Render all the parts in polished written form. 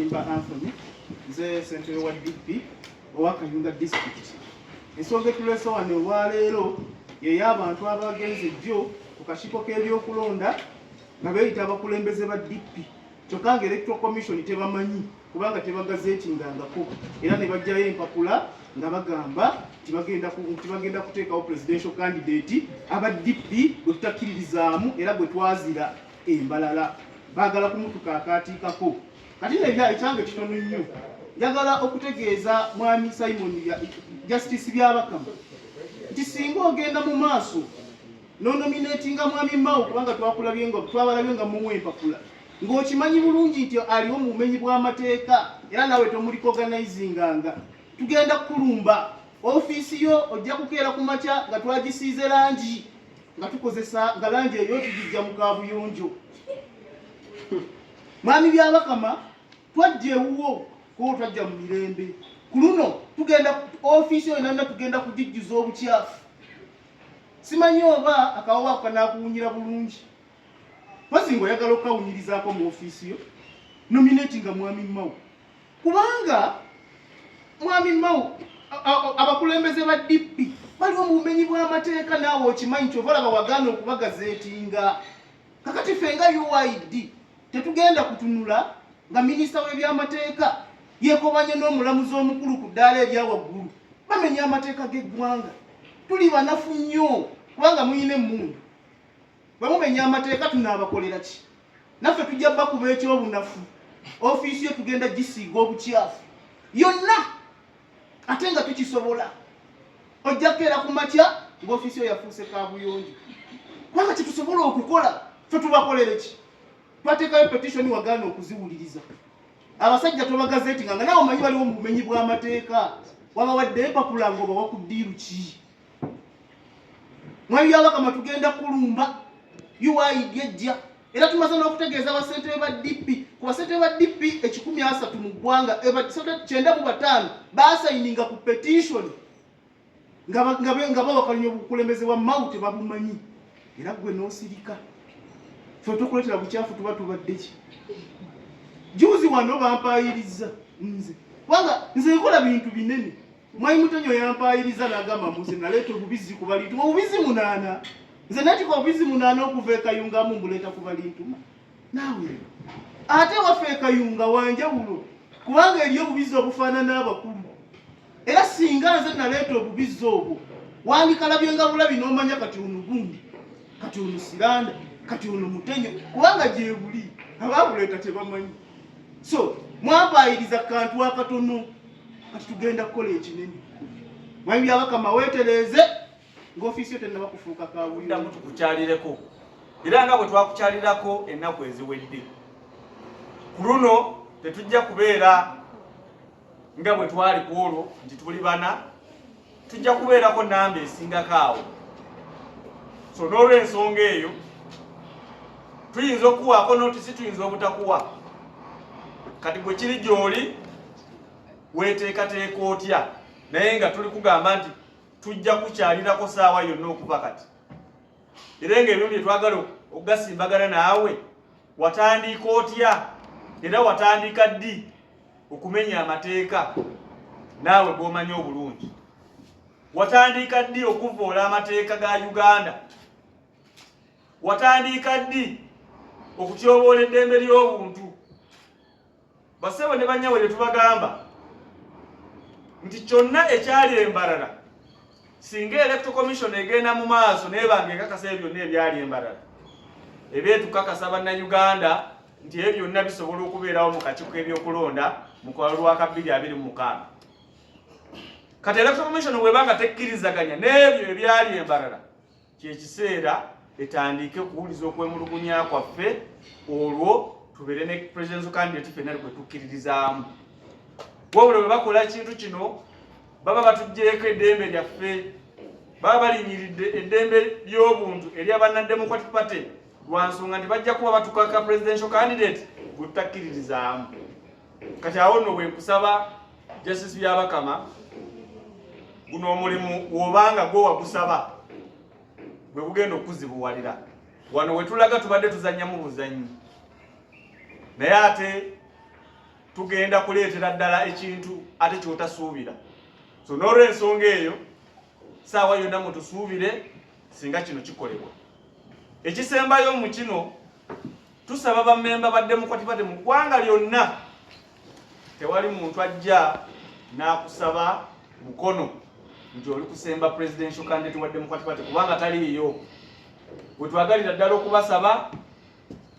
Kayimba Anthony nze ssentebe wa DP owa Kayunga district. Ensonga etuleese wano olwaleero y'ey'abantu abagenze jjo ku kasiko k'ebyokulonda nga beeyita abakulembeze ba DP kyokka nga Electoral Commission tebamanyi kubanga tebagazeetingangako era ne bajjayo empapula nga bagamba tibagenda kuteekawo presidential candidate aba DP gwe tutakkiririzaamu era gwe twazira embalala baagala kumutuka akaatiikako. Kati nebya ekyange kitono nnyo njagala okutegeeza mwami Simon Justice Byabakama nti singa ogenda mu maaso nominatinga mwami Mao kubanga twabalabye nga muwe empapula ng'okimanyi bulungi nti aliwo mu bumenyi bw'amateeka era nawe tomuliko organizinganga tugenda kulumba ofiisi yo ojja kukeera ku makya nga twagisiize langi nga tukozesa nga langi eyo tugijja mu kaabuyonjo. Mwami Byabakama twajja ewuwo ko twajja mu mirembe ku luno tugenda ofiisi yo nanda tugenda kugijjuza obukyafu. Simanyi oba akawawa kanakuwunyira bulungi basinga oyagala okukawunyirizaako mu ofiisi yo nominatinga mwami Mao kubanga mwami Mao abakulembeze ba DP baliwo mu bumenyi bw'amateeka naawe okimanyi kyobalaba wagaana okubagazeetinga. Kakati ffe nga UID tetugenda kutunula nga minisita w'ebyamateeka yeekobanye n'omulamuzi omukulu ku ddaala erya waggulu bamenya amateeka g'eggwanga. Tuli banafu nnyo kubanga muyina emmundu bwe mumenya amateeka tunaabakolera ki? Naffe tujja bakuba ekyobunafu ofiisi yo tugenda gisiiga obukyafu yonna ate nga tukisobola. Ojja kukeera ku makya ng'ofiisi yo yafuuse kaabuyonjo kubanga kitusobola okukola ffe tubakolere ki? Twateekayo petition wagaana okuziwuliriza abasajja tobagazeetinga nga nawe omanyi baliwo mu bumenyi bw'amateeka wabawadde empapula ng'obawa ku ddiiru ki? Mwami Byabakama tugenda kulumba UID ejja era tumaze n'okutegeeza abasentebe ba DP ku basentebe ba DP 130 mu ggwanga 95 baasayininga ku petition nga babakanya obukulembeze bwa Mao tebabumanyi era gwe n'osirika ffe tukuleetera bukyafu tuba tubadde ki? Juzi wano bampayiriza nze kubanga nze nkola bintu binene. Mwami Mutonyo yampayiriza n'agamba muze naleeta obubizi ku balintu obubizi 8 nze natika obubizi 8 okuva e Kayunga mumbuleeta ku balintu naawe ate waffe e Kayunga wanjawulo kubanga eriyo obubizi obufaanana abakulu era singa nze naleeta obubizi obwo wandikalabye nga bulabi n'omanya kati ono gundi kati ono Siranda kati ono Mutenyo kubanga gye buli abaabuleeta tebamanyi. So mwampayiriza kantu akatono kati tugenda kukola ekinene. Mwami Byabakama weetereeze ng'ofiisi yo tennaba kufuuka kaabuyonjo tukukyalireko era nga bwe twakukyalirako ennaku eziwedde ku luno tetujja kubeera nga bwe twali ku olwo nti tuli bana tujja kubeerako namba esingako awo. So n'olw'ensonga eyo tuyinza okuwaako notisi tuyinza obutakuwa kati gwe kiri gy'oli weeteekateeka otya naye nga tuli kugamba nti tujja kukyalirako saawa yonna okuva kati era ng'ebyo bye twagala okugasimbagana naawe watandika otya era watandika ddi okumenya amateeka naawe g'omanyi obulungi watandika ddi okuvoola amateeka ga Uganda watandika ddi okutyoboola eddembe ly'obuntu basebo ne banyawere tubagamba nti kyonna ekyali embalala singa Electoral Commission egenda mu maaso nebanga ekakasa ebyo byonna ebyali embalala ebeetukakasa bannayuganda nti ebyo byonna bisobola okubeerawo mu kakiiko k'ebyokulonda mu kalulu lwa 2026. Kati Electoral Commission bwebanga tekkirizaganya n'ebyo ebyali embalala kyekiseera etandike okuwuliza okwemulugunya kwaffe olwo tubeere ne presidential candidate ffenna gwe tukkiririzaamu. Wabula bwe bakola ekintu kino baba batuggyeko eddembe lyaffe baba balinyiridde eddembe ly'obuntu ery'abanna Democratic Party lwa nsonga nti bajja kuba batukaka presidential candidate gwe tutakkiririzaamu. Kati awo nno bwe nkusaba Justice Byabakama guno omulimu w'obanga gwe wagusaba bwe gugenda okuzibuwalira wano we tulaga tubadde tuzannyamu buzannyi naye ate tugenda kuleetera ddala ekintu ate kyotasuubira. So n'olw'ensonga eyo saawa yonna mutusuubire singa kino kikolebwa. Ekisembayo mu kino tusaba bammemba ba Democratic Party mu ggwanga lyonna tewali muntu ajja n'akusaba mukono nti oli kusemba presidential candidate wa Democratic Party kubanga taliiyo. Bwe twagalira ddala okubasaba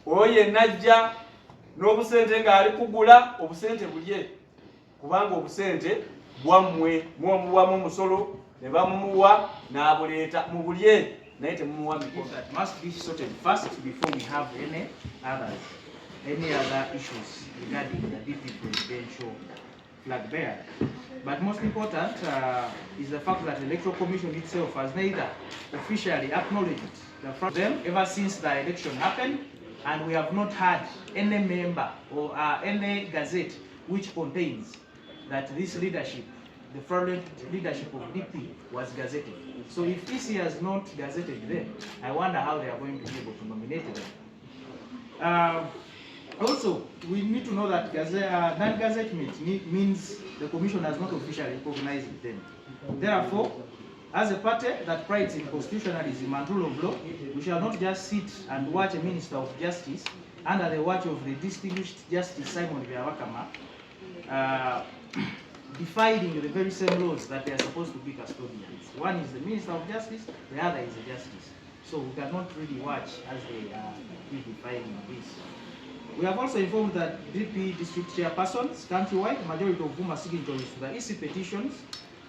oyo yenna ajja n'obusente ng'ali kugula obusente bulye kubanga obusente bwammwe muwamu omusolo ne bamumuwa n'abuleeta mu bulye naye temumuwa mikono. That must be sorted first before we have any other issues regarding the DP presidential flag bearer. But most important is the fact that the Electoral Commission itself has neither officially acknowledged the fact them ever since the election happened, and we have not had any member or any gazette which contains that this leadership, the fraudulent leadership of DP, was gazetted. So if EC has not gazetted them, I wonder how they are going to be able to nominate them. Also, we need to know that non-gazette means the Commission has not officially recognized them. Therefore, as a party that prides in constitutionalism and rule of law, we shall not just sit and watch a Minister of Justice under the watch of the distinguished Justice Simon Byabakama defying the very same laws that they are supposed to be custodians. One is the Minister of Justice, the other is the Justice. So we cannot really watch as they are defying this. We have also informed that DP district chairpersons countrywide, majority of whom are signatories to the EC petitions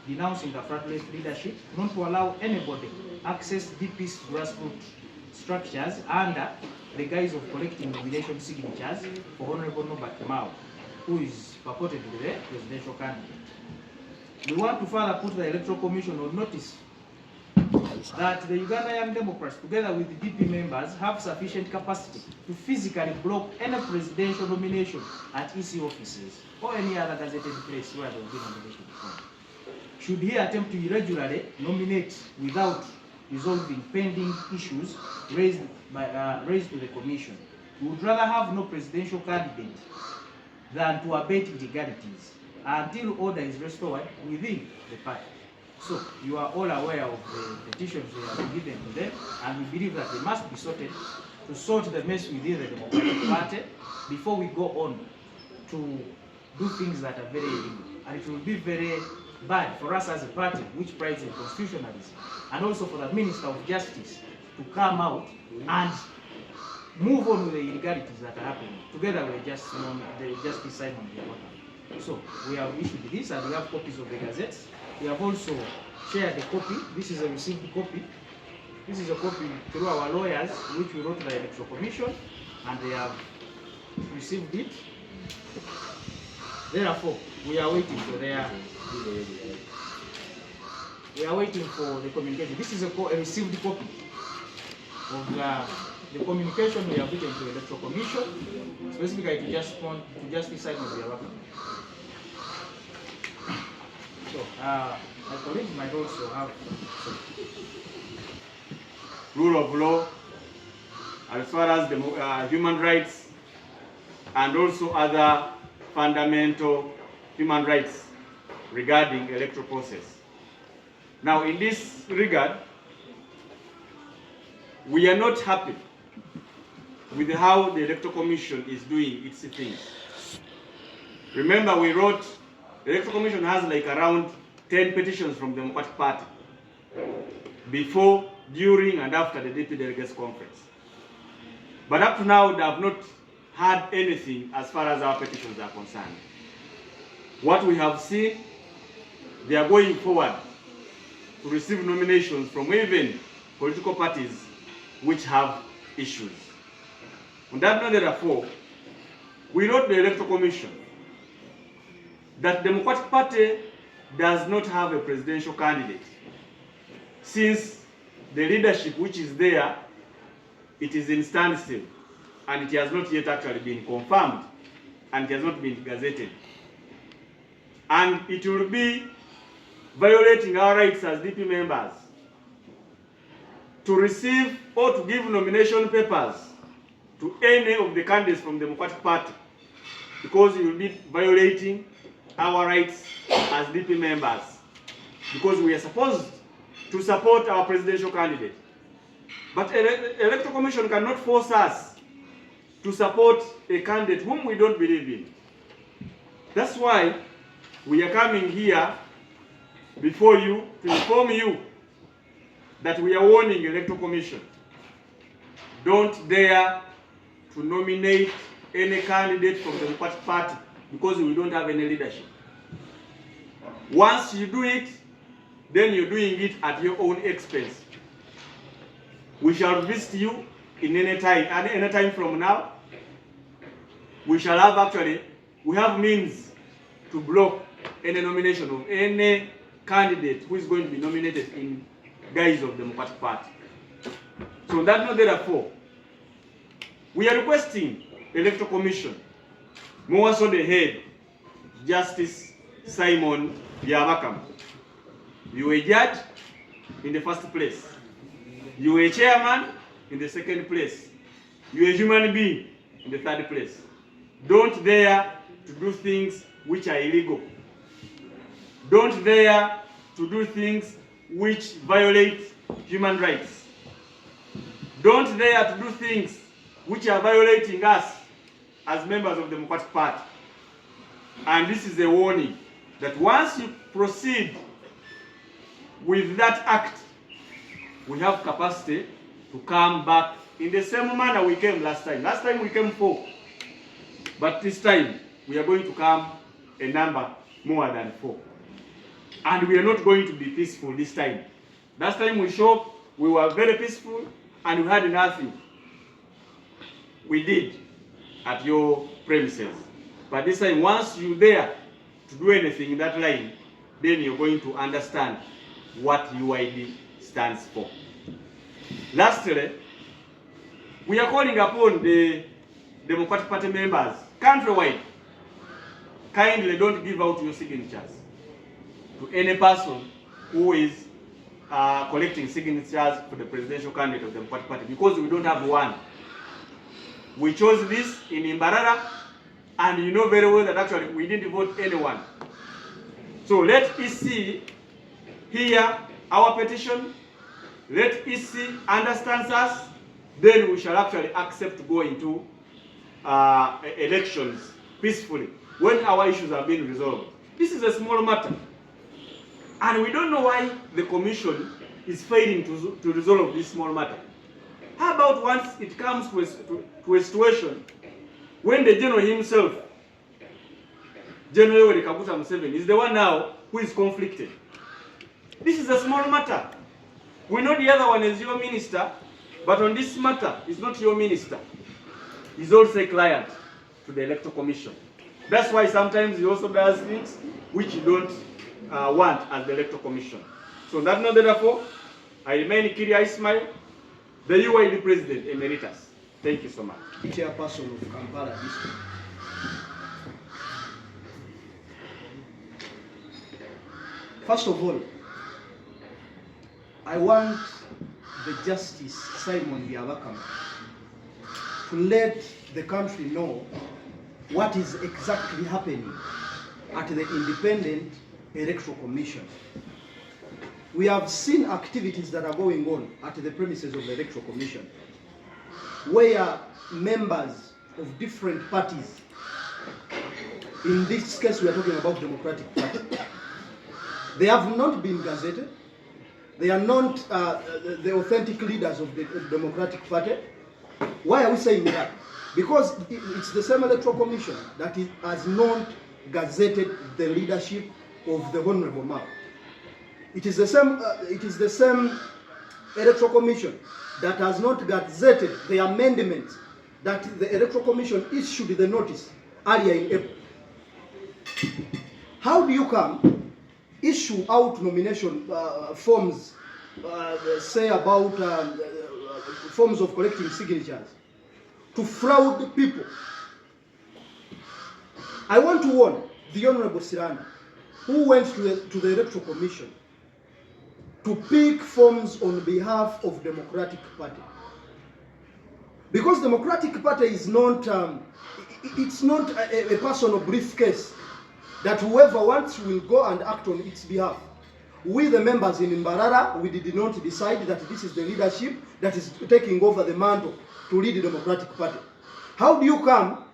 denouncing the fraudulent leadership, not to allow anybody access DP's grassroots structures under the guise of collecting nomination signatures for Honorable Norbert Mao, who is purportedly the presidential candidate. We want to further put the Electoral Commission on notice that the Uganda Young Democrats, together with the DP members, have sufficient capacity to physically block any presidential nomination at EC offices or any other gazetted place where there will be nomination from. Should he attempt to irregularly nominate without resolving pending issues raised to the Commission, we would rather have no presidential candidate than to abate illegalities until order is restored within the party. So, you are all aware of the petitions we have given to them, and we believe that they must be sorted to sort the mess within the Democratic Party before we go on to do things that are very illegal. And it will be very bad for us as a party which prides in constitutionalism, and also for the Minister of Justice to come out and move on with the illegalities that are happening, together with the Justice Simon Byabakama. So, we have issued this, and we have copies of the gazettes. We have also shared a copy. This is a received copy. This is a copy through our lawyers, which we wrote to the Electoral Commission, and they have received it. Therefore, we are waiting for the communication. This is a received copy of the communication we have written to the Electoral Commission, specifically to Justice Simon Byabakama. So, my colleagues might also have rule of law, as far as the human rights, and also other fundamental human rights regarding electoral process. Now, in this regard, we are not happy with how the Electoral Commission is doing its things. Remember, we wrote, the Electoral Commission has like around 10 petitions from the Democratic Party before, during, and after the DP Delegates Conference. But up to now, they have not had anything as far as our petitions are concerned. What we have seen, they are going forward to receive nominations from even political parties which have issues. On that note, therefore, we wrote the Electoral Commission that the Democratic Party does not have a presidential candidate, since the leadership which is there, it is in standstill, and it has not yet actually been confirmed, and it has not been gazetted. And it will be violating our rights as DP members to receive or to give nomination papers to any of the candidates from the Democratic Party because you will be violating our rights as DP members, because we are supposed to support our presidential candidate. But electoral commission cannot force us to support a candidate whom we don't believe in. That's why we are coming here before you to inform you that we are warning electoral commission. Don't dare to nominate any candidate from the Democratic Party because we don't have any leadership. Once you do it, then you're doing it at your own expense. We shall visit you in any time from now. We shall have we have means to block any nomination of any candidate who is going to be nominated in guise of the Democratic Party. So that's not therefore. We are requesting Electoral Commission, more so the head, Justice Simon Byabakama. You were judge in the first place. You were chairman in the second place. You are a human being in the third place. Don't dare to do things which are illegal. Don't dare to do things which violate human rights. Don't dare to do things which are violating us as members of the Democratic Party. And this is a warning that once you proceed with that act, we have capacity to come back in the same manner we came last time. Last time we came 4. But this time we are going to come a number more than 4. And we are not going to be peaceful this time. Last time we were very peaceful and we had nothing we did at your premises. But this time, once you dare to do anything in that line, then you're going to understand what UID stands for. Lastly, we are calling upon the Democratic Party members countrywide, kindly don't give out your signatures to any person who is collecting signatures for the presidential candidate of the Democratic Party, because we don't have one. We chose this in Imbarara, and you know very well that actually we didn't vote anyone. So let EC hear our petition, let EC understand us, then we shall actually accept to go into elections peacefully when our issues are being resolved. This is a small matter, and we don't know why the commission is failing to resolve this small matter. How about once it comes to a situation when the general himself, General Kaguta Museveni, is the one now who is conflicted? This is a small matter. We know the other one is your minister, but on this matter, it's not your minister. He's also a client to the Electoral Commission. That's why sometimes he also does things which you don't want as the Electoral Commission. So that's not therefore, I remain Kiria Ismail, the UID President Emeritus. Thank you so much. Chairperson of Kampala District. First of all, I want the Justice Simon Byabakama to let the country know what is exactly happening at the Independent Electoral Commission. We have seen activities that are going on at the premises of the Electoral Commission, where members of different parties, in this case we are talking about Democratic Party, they have not been gazetted, they are not the authentic leaders of the Democratic Party. Why are we saying that? Because it's the same Electoral Commission that has not gazetted the leadership of the Honorable Mao. It is the same Electoral Commission that has not gazetted the amendments that the Electoral Commission issued the notice earlier in April. How do you come, issue out nomination forms, say about forms of collecting signatures, to fraud people? I want to warn the Honorable Sirana, who went to the Electoral Commission to pick forms on behalf of Democratic Party. Because Democratic Party is not, it's not a personal briefcase that whoever wants will go and act on its behalf. We, the members in Mbarara, we did not decide that this is the leadership that is taking over the mantle to lead the Democratic Party. How do you come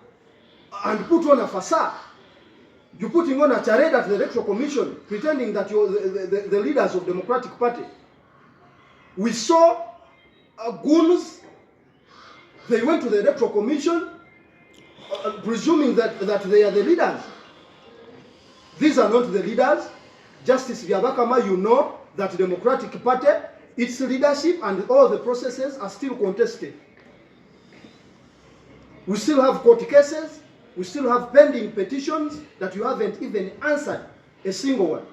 and put on a facade? You're putting on a charade at the Electoral Commission, pretending that you're the leaders of the Democratic Party. We saw goons. They went to the Electoral Commission, presuming that they are the leaders. These are not the leaders. Justice Byabakama, you know that the Democratic Party, its leadership and all the processes are still contested. We still have court cases. We still have pending petitions that you haven't even answered a single one.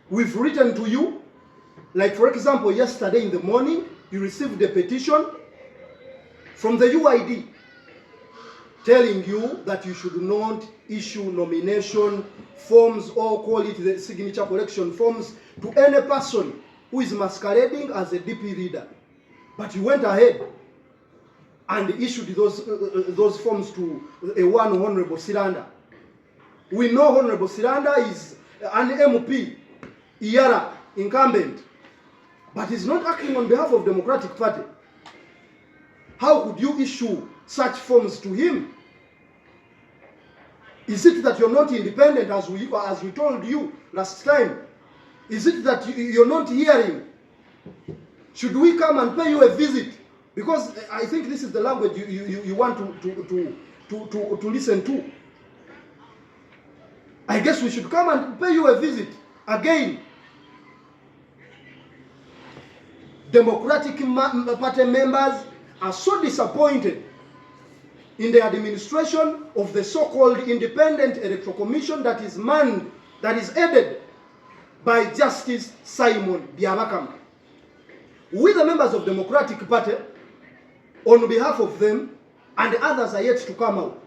We've written to you, like for example, yesterday in the morning, you received a petition from the UID telling you that you should not issue nomination forms or call it the signature collection forms to any person who is masquerading as a DP leader. But you went ahead and issued those forms to one Honorable Siranda. We know Honorable Siranda is an MP, Iyara, incumbent, but he's not acting on behalf of Democratic Party. How could you issue such forms to him? Is it that you're not independent as we told you last time? Is it that you're not hearing? Should we come and pay you a visit? Because I think this is the language you want to listen to. I guess we should come and pay you a visit again. Democratic Party members are so disappointed in the administration of the so-called Independent Electoral Commission that is manned, that is headed by Justice Simon Byabakama. We, the members of Democratic Party, on behalf of them, and others are yet to come out,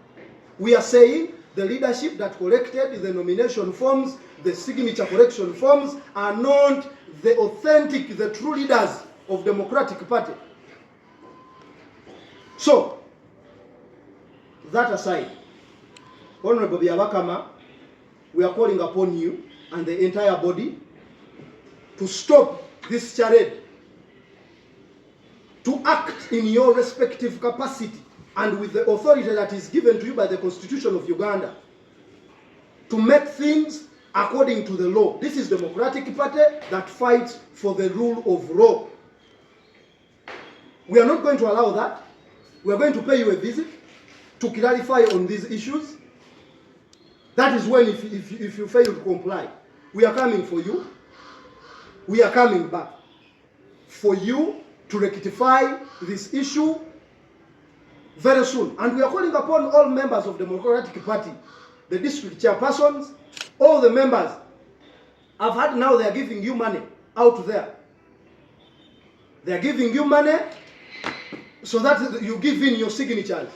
we are saying the leadership that collected the nomination forms, the signature collection forms, are not the authentic, the true leaders of Democratic Party. So, that aside, Honorable Byabakama, we are calling upon you and the entire body to stop this charade, to act in your respective capacity and with the authority that is given to you by the Constitution of Uganda, to make things according to the law. This is Democratic Party that fights for the rule of law. We are not going to allow that. We are going to pay you a visit to clarify on these issues. That is when, if you fail to comply, we are coming for you. We are coming back for you to rectify this issue very soon. And we are calling upon all members of the Democratic Party, the district chairpersons, all the members. I've heard now they are giving you money out there. They are giving you money so that you give in your signatures.